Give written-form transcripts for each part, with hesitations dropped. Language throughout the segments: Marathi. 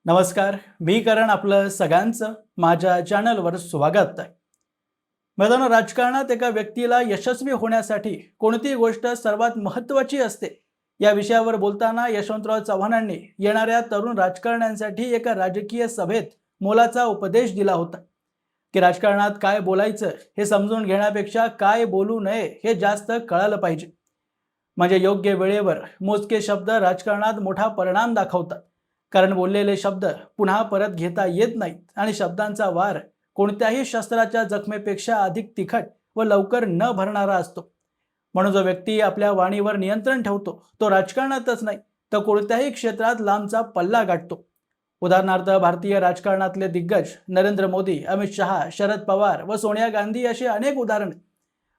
नमस्कार, मी करण आपलं सगळ्यांचं माझ्या चॅनलवर स्वागत आहे. मित्रांनो, राजकारणात एका व्यक्तीला यशस्वी होण्यासाठी कोणती गोष्ट सर्वात महत्त्वाची असते या विषयावर बोलताना यशवंतराव चव्हाणांनी येणाऱ्या तरुण राजकारण्यांसाठी एका राजकीय सभेत मोलाचा उपदेश दिला होता की राजकारणात काय बोलायचं हे समजून घेण्यापेक्षा काय बोलू नये हे जास्त कळालं पाहिजे. म्हणजे योग्य वेळेवर मोजके शब्द राजकारणात मोठा परिणाम दाखवतात. कारण बोललेले शब्द पुन्हा परत घेता येत नाहीत आणि शब्दांचा वार कोणत्याही शस्त्राच्या जखमेपेक्षा अधिक तिखट व लवकर न भरणारा असतो. म्हणून जो व्यक्ती आपल्या वाणीवर नियंत्रण ठेवतो तो राजकारणातच नाही तर कोणत्याही क्षेत्रात लांबचा पल्ला गाठतो. उदाहरणार्थ, भारतीय राजकारणातले दिग्गज नरेंद्र मोदी, अमित शहा, शरद पवार व सोनिया गांधी अशी अनेक उदाहरणे.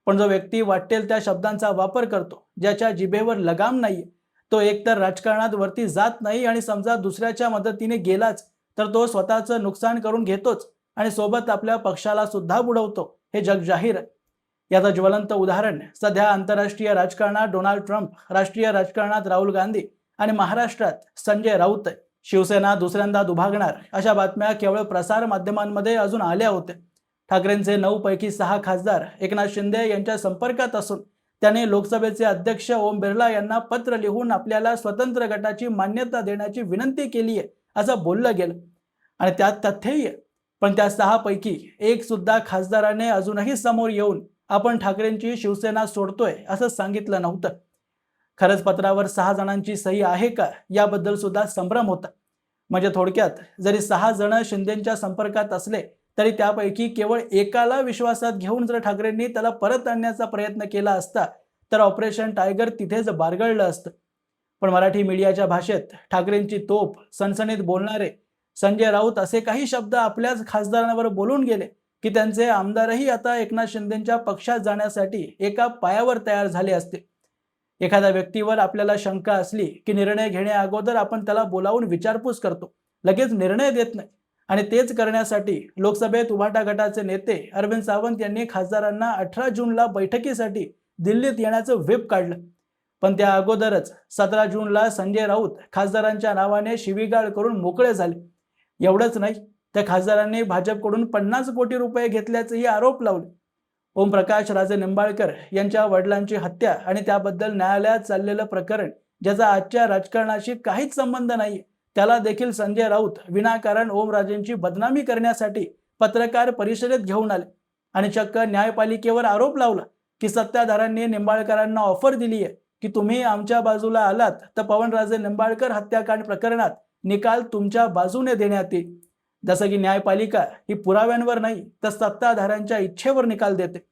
पण जो व्यक्ती वाटेल त्या शब्दांचा वापर करतो, ज्याच्या जिभेवर लगाम नाही, तो एकतर राजकारणात वरती जात नाही आणि समजा दुसऱ्याच्या मदतीने गेलाच तर तो स्वतःचं नुकसान करून घेतोच आणि सोबत आपल्या पक्षाला सुद्धा बुडवतो, हे जग जाहीर आहे. याचं ज्वलंत उदाहरण सध्या आंतरराष्ट्रीय राजकारणात डोनाल्ड ट्रम्प, राष्ट्रीय राजकारणात राहुल गांधी आणि महाराष्ट्रात संजय राऊत आहे. शिवसेना दुसऱ्यांदा दुभागणार अशा बातम्या केवळ प्रसार माध्यमांमध्ये अजून आल्या होत्या. ठाकरेंचे 9 पैकी 6 खासदार एकनाथ शिंदे यांच्या संपर्कात असून त्याने लोकसभेचे अध्यक्ष ओम बिर्ला यांना पत्र लिहून आपल्याला स्वतंत्र गटाची मान्यता देण्याची विनंती केली आहे असं बोललं गेलं आणि त्यात तथ्यही आहे. पण त्या 6 पैकी एक सुद्धा खासदाराने अजूनही समोर येऊन आपण ठाकरेंची शिवसेना सोडतोय असं सांगितलं नव्हतं. खरंच पत्रावर 6 जणांची सही आहे का याबद्दल सुद्धा संभ्रम होता. म्हणजे थोडक्यात, जरी 6 जण शिंदेच्या संपर्कात असले तरी त्यापैकी केवळ एकाला विश्वासात घेऊन जर ठाकरेंनी त्याला परत आणण्याचा प्रयत्न केला असता तर ऑपरेशन टायगर तिथेच बारगळलं असतं. पण मराठी मीडियाच्या भाषेत ठाकरेंची तोप, सणसणीत बोलणारे संजय राऊत असे काही शब्द आपल्याच खासदारांवर बोलून गेले की त्यांचे आमदारही आता एकनाथ शिंदेच्या पक्षात जाण्यासाठी एका पायावर तयार झाले असते. एखाद्या व्यक्तीवर आपल्याला शंका असली की निर्णय घेण्याअगोदर आपण त्याला बोलावून विचारपूस करतो, लगेच निर्णय देत नाही. आणि तेच करण्यासाठी लोकसभेत उभाटा गटाचे नेते अरविंद सावंत यांनी खासदारांना 18 जूनला बैठकीसाठी दिल्लीत येण्याचं व्हिप काढलं. पण त्या अगोदरच 17 जूनला संजय राऊत खासदारांच्या नावाने शिवीगाळ करून मोकळे झाले. एवढंच नाही, त्या खासदारांनी भाजपकडून 50 कोटी रुपये घेतल्याचेही आरोप लावले. ओमप्रकाश राजे निंबाळकर यांच्या वडिलांची हत्या आणि त्याबद्दल न्यायालयात चाललेलं प्रकरण, ज्याचा आजच्या राजकारणाशी काहीच संबंध नाही, त्याला देखील संजय राऊत विनाकारण ओमराजेंची बदनामी करण्यासाठी पत्रकार परिषदेत घेऊन आले आणि चक्क न्यायपालिकेवर आरोप लावला की सत्ताधाऱ्यांनी निंबाळकरांना ऑफर दिली आहे की तुम्ही आमच्या बाजूला आलात तर पवनराजे निंबाळकर हत्याकांड प्रकरणात निकाल तुमच्या बाजूने देण्यात येईल. जसं की न्यायपालिका ही पुराव्यांवर नाही तर सत्ताधाऱ्यांच्या इच्छेवर निकाल देते.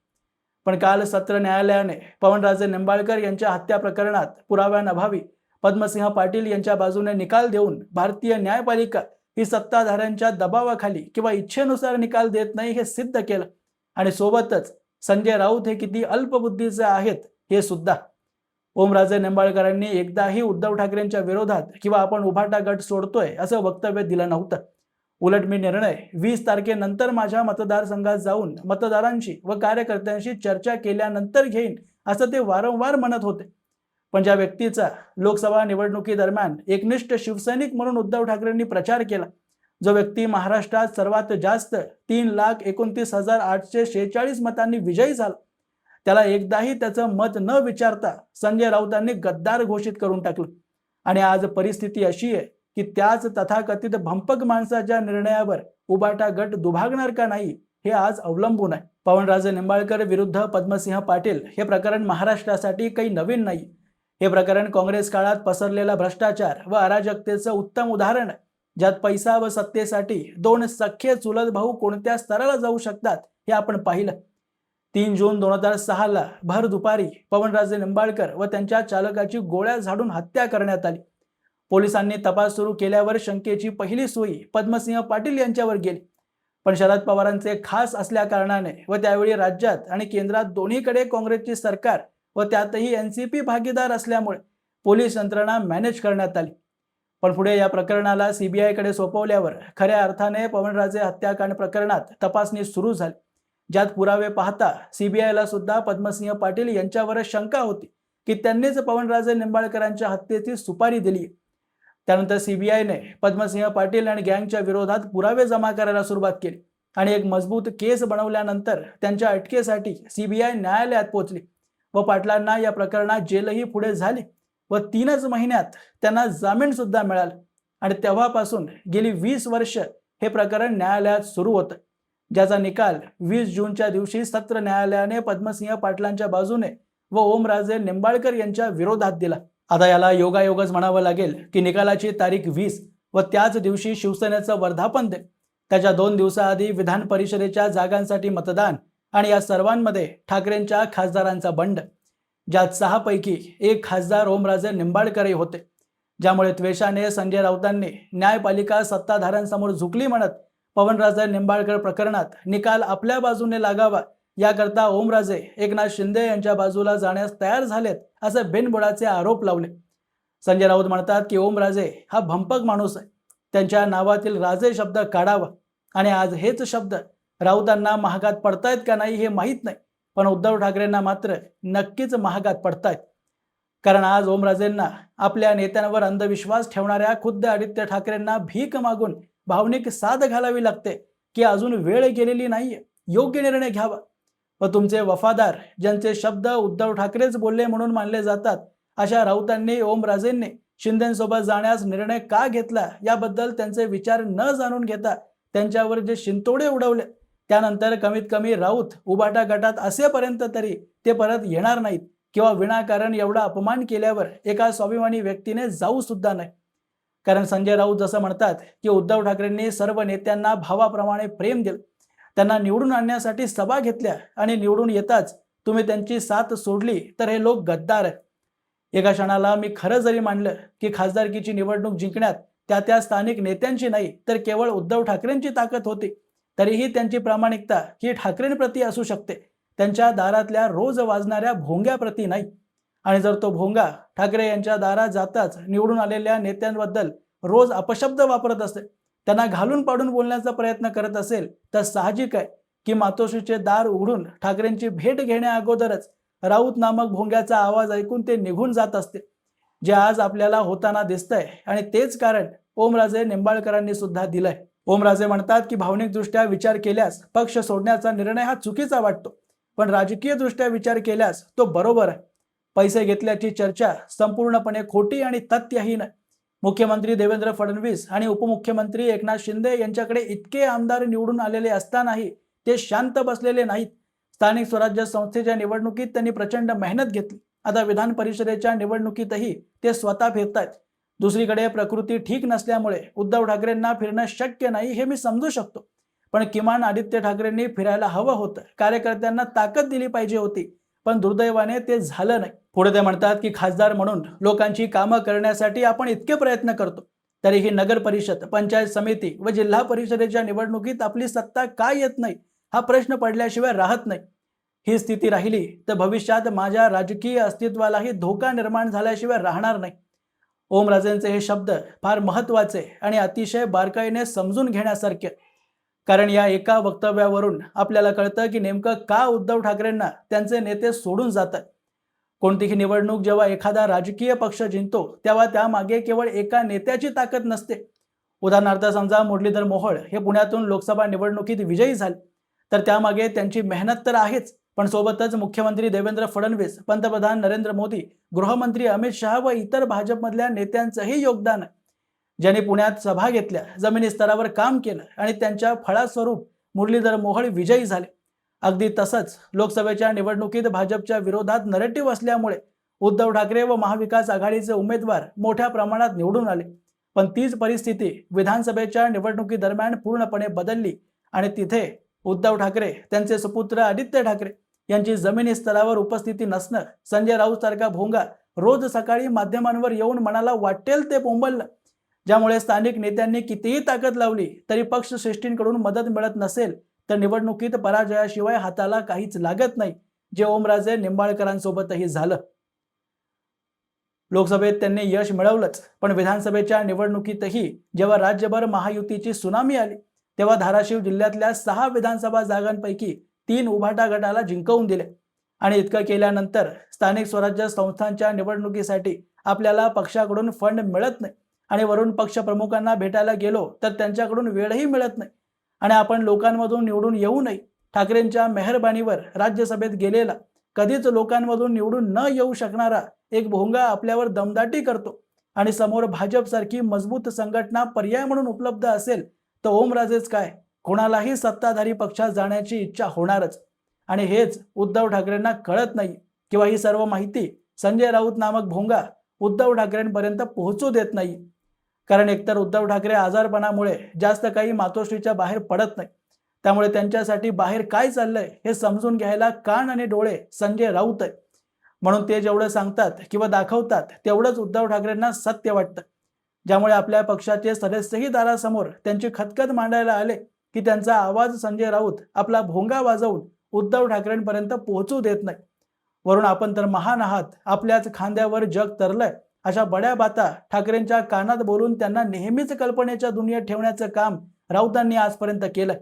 पण काल सत्र न्यायालयाने पवनराजे निंबाळकर यांच्या हत्या प्रकरणात पुराव्यांअभावी पद्मसिंह पाटील यांच्या बाजूने निकाल देऊन भारतीय न्यायपालिका ही सत्ताधाऱ्यांच्या दबावाखाली किंवा इच्छेनुसार निकाल देत नाही हे सिद्ध केलं. आणि सोबतच संजय राऊत हे किती अल्पबुद्धीचे आहेत हे सुद्धा. ओमराजे निंबाळकरांनी एकदाही उद्धव ठाकरेंच्या विरोधात किंवा आपण उभाटा गट सोडतोय असं वक्तव्य दिलं नव्हतं. उलट मी निर्णय 20 तारखेनंतर माझ्या मतदारसंघात जाऊन मतदारांशी व कार्यकर्त्यांशी चर्चा केल्यानंतर घेईन असं ते वारंवार म्हणत होते. पण ज्या व्यक्तीचा लोकसभा निवडणुकीदरम्यान एकनिष्ठ शिवसैनिक म्हणून उद्धव ठाकरेंनी प्रचार केला, जो व्यक्ती महाराष्ट्रात सर्वात जास्त 3,29,846 मतांनी विजयी झाला, त्याला एकदाही त्याचं मत न विचारता संजय राऊतांनी गद्दार घोषित करून टाकलं. आणि आज परिस्थिती अशी आहे की त्याच तथाकथित भंपक माणसाच्या निर्णयावर उभाटा गट दुभागणार का नाही हे आज अवलंबून आहे. पवनराजे निंबाळकर विरुद्ध पद्मसिंह पाटील हे प्रकरण महाराष्ट्रासाठी काही नवीन नाही. हे प्रकरण काँग्रेस काळात पसरलेला भ्रष्टाचार व अराजकतेचं उत्तम उदाहरण आहे, ज्यात पैसा व सत्तेसाठी 2 सख्खे चुलत भाऊ कोणत्या स्तराला जाऊ शकतात हे आपण पाहिलं. 3 जून 2006ला भर दुपारी पवनराजे निंबाळकर व त्यांच्या चालकाची गोळ्या झाडून हत्या करण्यात आली. पोलिसांनी तपास सुरू केल्यावर शंकेची पहिली सुई पद्मसिंह पाटील यांच्यावर गेली. पण शरद पवारांचे खास असल्या कारणाने व त्यावेळी राज्यात आणि केंद्रात दोन्हीकडे काँग्रेसची सरकार व त्यातही एनसीपी भागीदार असल्यामुळे पोलीस यंत्रणा मॅनेज करण्यात आली. पण पुढे या प्रकरणाला सीबीआयकडे सोपवल्यावर खऱ्या अर्थाने पवनराजे हत्याकांड प्रकरणात तपासणी सुरू झाली, ज्यात पुरावे पाहता सीबीआयला सुद्धा पद्मसिंह पाटील यांच्यावर शंका होती की त्यांनीच पवनराजे निंबाळकरांच्या हत्येची सुपारी दिली. त्यानंतर सीबीआयने पद्मसिंह पाटील आणि गँगच्या विरोधात पुरावे जमा करायला सुरुवात केली आणि एक मजबूत केस बनवल्यानंतर त्यांच्या अटकेसाठी सीबीआय न्यायालयात पोहोचली व पाटलांना या प्रकरणात जेलही पुढे झाली व 3च महिन्यात त्यांना जामीन सुद्धा मिळाला आणि तेव्हापासून गेली 20 वर्ष हे प्रकरण न्यायालयात सुरू होतं, ज्याचा निकाल 20 जूनच्या दिवशी सत्र न्यायालयाने पद्मसिंह पाटलांच्या बाजूने व ओमराजे निंबाळकर यांच्या विरोधात दिला। आता याला योगायोगच म्हणावं लागेल की निकालाची तारीख 20 व त्याच दिवशी शिवसेनेचं वर्धापन दिन, त्याच्या 2 दिवसाआधी विधान परिषदेच्या जागांसाठी मतदान आणि या सर्वांमध्ये ठाकरेंच्या खासदारांचा बंड, ज्यात 6 पैकी 1 खासदार ओमराजे निंबाळकरही होते, ज्यामुळे त्वेषाने संजय राऊतांनी न्यायपालिका सत्ताधाऱ्यांसमोर झुकली म्हणत पवनराजे निंबाळकर प्रकरणात निकाल आपल्या बाजूने लागावा याकरता ओमराजे एकनाथ शिंदे यांच्या बाजूला जाण्यास तयार झालेत असे बिनबुडाचे आरोप लावले। संजय राऊत म्हणतात की ओमराजे हा भंपक माणूस आहे, त्यांच्या नावातील राजे शब्द काढावा आणि आज हेच शब्द राऊतांना महागात पडतायत का नाही हे माहीत नाही, पण उद्धव ठाकरेंना मात्र नक्कीच महागात पडतायत, कारण आज ओमराजेंना आपल्या नेत्यांवर अंधविश्वास ठेवणाऱ्या खुद्द आदित्य ठाकरेंना भीक मागून भावनिक साथ घालावी लागते की अजून वेळ गेलेली नाहीये, योग्य निर्णय घ्यावा व तुमचे वफादार ज्यांचे शब्द उद्धव ठाकरेच बोलले म्हणून मानले जातात अशा राऊतांनी ओमराजेंनी शिंदेंसोबत जाण्यास निर्णय का घेतला याबद्दल त्यांचे विचार न जाणून घेता त्यांच्यावर जे शिंतोडे उडवले त्यानंतर कमीत कमी राऊत उबाटा गटात असेपर्यंत तरी ते परत येणार नाहीत किंवा विनाकारण एवढा अपमान केल्यावर एका स्वाभिमानी व्यक्तीने जाऊ सुद्धा नाही। कारण संजय राऊत जसं म्हणतात की उद्धव ठाकरेंनी सर्व नेत्यांना भावाप्रमाणे प्रेम दिलं, त्यांना निवडून आणण्यासाठी सभा घेतल्या आणि निवडून येताच तुम्ही त्यांची साथ सोडली तर हे लोक गद्दार आहेत। एका क्षणाला मी खरं जरी मानलं की खासदारकीची निवडणूक जिंकण्यात त्या स्थानिक नेत्यांची नाही तर केवळ उद्धव ठाकरेंची ताकद होती, तरीही त्यांची प्रामाणिकता ही ठाकरेंप्रती असू शकते, त्यांच्या दारातल्या रोज वाजणाऱ्या भोंग्याप्रती नाही। आणि जर तो भोंगा ठाकरे यांच्या दारात जाताच निवडून आलेल्या नेत्यांबद्दल रोज अपशब्द वापरत असेल, त्यांना घालून पाडून बोलण्याचा प्रयत्न करत असेल तर साहजिक आहे की मातोश्रीचे दार उघडून ठाकरेंची भेट घेण्या अगोदरच राऊत नामक भोंग्याचा आवाज ऐकून ते निघून जात असते, जे आज आपल्याला होताना दिसतंय आणि तेच कारण ओमराजे निंबाळकरांनी सुद्धा दिलंय। ओमराजे म्हणतात की भावनिकदृष्ट्या विचार केल्यास पक्ष सोडण्याचा निर्णय हा चुकीचा वाटतो, पण राजकीय दृष्ट्या विचार केल्यास तो बरोबर आहे। पैसे घेतल्याची चर्चा संपूर्णपणे खोटी आणि तथ्यहीन आहे। मुख्यमंत्री देवेंद्र फडणवीस आणि उपमुख्यमंत्री एकनाथ शिंदे यांच्याकडे इतके आमदार निवडून आलेले असतानाही ते शांत बसलेले नाहीत। स्थानिक स्वराज्य संस्थेच्या निवडणुकीत त्यांनी प्रचंड मेहनत घेतली, आता विधान परिषदेच्या निवडणुकीतही ते स्वतः फिरतायत। दुसरीकडे प्रकृती ठीक नसल्यामुळे उद्धव ठाकरेंना फिरणं शक्य नाही हे मी समजू शकतो, पण किमान आदित्य ठाकरेंनी फिरायला हवं होतं, कार्यकर्त्यांना ताकद दिली पाहिजे होती, पण दुर्दैवाने ते झालं नाही। पुढे ते म्हणतात की खासदार म्हणून लोकांची कामं करण्यासाठी आपण इतके प्रयत्न करतो, तरीही नगर परिषद, पंचायत समिती व जिल्हा परिषदेच्या निवडणुकीत आपली सत्ता का येत नाही हा प्रश्न पडल्याशिवाय राहत नाही। ही स्थिती राहिली तर भविष्यात माझ्या राजकीय अस्तित्वालाही धोका निर्माण झाल्याशिवाय राहणार नाही। ओमराजेंचे हे शब्द फार महत्त्वाचे आणि अतिशय बारकाईने समजून घेण्यासारखे, कारण या एका वक्तव्यावरून आपल्याला कळतं की नेमकं का उद्धव ठाकरेंना त्यांचे नेते सोडून जातात। कोणतीही निवडणूक जेव्हा एखादा राजकीय पक्ष जिंकतो तेव्हा त्यामागे केवळ एका नेत्याची ताकद नसते। उदाहरणार्थ समजा मुरलीधर मोहोळ हे पुण्यातून लोकसभा निवडणुकीत विजयी झाले तर त्यामागे त्यांची मेहनत तर आहेच, पण सोबतच मुख्यमंत्री देवेंद्र फडणवीस, पंतप्रधान नरेंद्र मोदी, गृहमंत्री अमित शहा व इतर भाजपमधल्या नेत्यांचंही योगदान आहे, ज्यांनी पुण्यात सभा घेतल्या, जमिनी स्तरावर काम केलं आणि त्यांच्या फळास्वरूप मुरलीधर मोहोळ विजयी झाले। अगदी तसंच लोकसभेच्या निवडणुकीत भाजपच्या विरोधात नरेटिव्ह असल्यामुळे उद्धव ठाकरे व महाविकास आघाडीचे उमेदवार मोठ्या प्रमाणात निवडून आले, पण तीच परिस्थिती विधानसभेच्या निवडणुकीदरम्यान पूर्णपणे बदलली आणि तिथे उद्धव ठाकरे, त्यांचे सुपुत्र आदित्य ठाकरे यांची जमिनी स्तरावर उपस्थिती नसणं, संजय राऊत सारखा भोंगा रोज सकाळी माध्यमांवर येऊन मनाला वाटेल ते बोंबललं, ज्यामुळे स्थानिक नेत्यांनी कितीही ताकद लावली तरी पक्षश्रेष्ठींकडून मदत मिळत नसेल तर निवडणुकीत पराजयाशिवाय हाताला काहीच लागत नाही, जे ओमराजे निंबाळकरांसोबतही झालं। लोकसभेत त्यांनी यश मिळवलंच, पण विधानसभेच्या निवडणुकीतही जेव्हा राज्यभर महायुतीची सुनामी आली तेव्हा धाराशिव जिल्ह्यातल्या 6 विधानसभा जागांपैकी 3 उभाटा गटाला जिंकवून दिले आणि इतकं केल्यानंतर स्थानिक स्वराज्य संस्थांच्या निवडणुकीसाठी आपल्याला पक्षाकडून फंड मिळत नाही आणि वरून पक्षप्रमुखांना भेटायला गेलो तर त्यांच्याकडून वेळही मिळत नाही आणि आपण लोकांमधून निवडून येऊ नये ठाकरेंच्या मेहरबानीवर राज्यसभेत गेलेला कधीच लोकांमधून निवडून न येऊ शकणारा एक भोंगा आपल्यावर दमदाटी करतो आणि समोर भाजपसारखी मजबूत संघटना पर्याय म्हणून उपलब्ध असेल तर ओमराजेच काय कोणालाही सत्ताधारी पक्षात जाण्याची इच्छा होणारच आणि हेच उद्धव ठाकरेंना कळत नाही किंवा ही सर्व माहिती संजय राऊत नामक भोंगा उद्धव ठाकरेंपर्यंत पोहोचू देत नाही कारण एकतर उद्धव ठाकरे आजारपणामुळे जास्त काही मातोश्रीच्या बाहेर पडत नाही त्यामुळे त्यांच्यासाठी बाहेर काय चाललंय हे समजून घ्यायला कान आणि डोळे संजय राऊत आहे म्हणून ते जेवढं सांगतात किंवा दाखवतात तेवढंच उद्धव ठाकरेंना सत्य वाटतं ज्यामुळे आपल्या पक्षाचे सदस्यही दारासमोर त्यांची खतखत मांडायला आले की त्यांचा आवाज संजय राऊत आपला भोंगा वाजवून उद्धव ठाकरेंपर्यंत पोहोचू देत नाही वरून आपण तर महान आहात आपल्याच खांद्यावर जग तरलंय अशा बड्या बाता ठाकरेंच्या कानात बोलून त्यांना नेहमीच कल्पनेच्या दुनियेत ठेवण्याचं काम राऊतांनी आजपर्यंत केलंय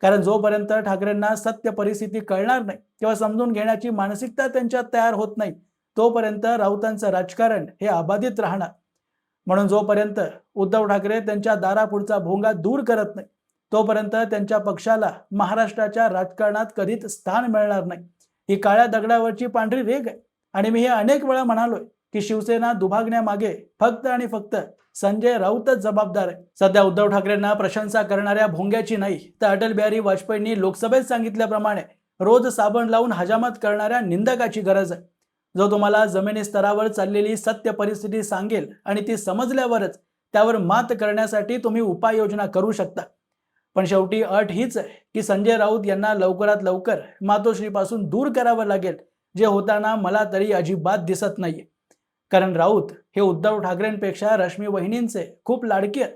कारण जोपर्यंत ठाकरेंना सत्य परिस्थिती कळणार नाही किंवा समजून घेण्याची मानसिकता त्यांच्यात तयार होत नाही तोपर्यंत राऊतांचं राजकारण हे अबाधित राहणार म्हणून जोपर्यंत उद्धव ठाकरे त्यांच्या दारापुढचा भोंगा दूर करत नाही तोपर्यंत त्यांच्या पक्षाला महाराष्ट्राच्या राजकारणात कधीच स्थान मिळणार नाही ही काळ्या दगडावरची पांढरी रेघ आहे आणि मी हे अनेक वेळा म्हणालोय की शिवसेना दुभागण्यामागे फक्त आणि फक्त संजय राऊतच जबाबदार आहे सध्या उद्धव ठाकरेंना प्रशंसा करणाऱ्या भोंग्याची नाही तर अटल बिहारी वाजपेयींनी लोकसभेत सांगितल्याप्रमाणे रोज साबण लावून हजामत करणाऱ्या निंदकाची गरज आहे जो तुम्हाला जमिनी स्तरावर चाललेली सत्य परिस्थिती सांगेल आणि ती समजल्यावरच त्यावर मात करण्यासाठी तुम्ही उपाययोजना करू शकता पण शेवटी अट हीच आहे की संजय राऊत यांना लवकरात लवकर मातोश्रीपासून दूर करावं लागेल जे होताना मला तरी अजिबात दिसत नाहीये कारण राऊत हे उद्धव ठाकरेंपेक्षा रश्मी वहिनींचे खूप लाडके आहेत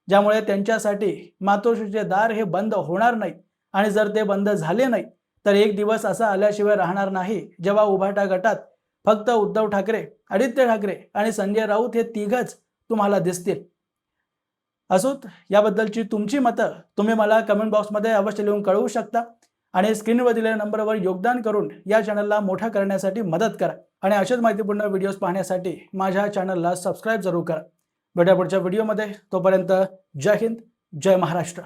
ज्यामुळे त्यांच्यासाठी मातोश्रीचे दार हे बंद होणार नाही आणि जर ते बंद झाले नाही तर एक दिवस असा आल्याशिवाय राहणार नाही जेव्हा उभाटा गटात फक्त उद्धव ठाकरे आदित्य ठाकरे आणि संजय राऊत हे तिघच तुम्हाला दिसतील असोत याबद्दलची तुमची मतं तुम्ही मला कमेंट बॉक्समध्ये अवश्य लिहून कळवू शकता आणि स्क्रीनवर दिलेल्या नंबरवर योगदान करून या चॅनलला मोठा करण्यासाठी मदत करा आणि अशाच माहितीपूर्ण व्हिडिओज पाहण्यासाठी माझ्या चॅनलला सबस्क्राईब जरूर करा भेटूया पुढच्या व्हिडिओमध्ये तोपर्यंत जय हिंद जय महाराष्ट्र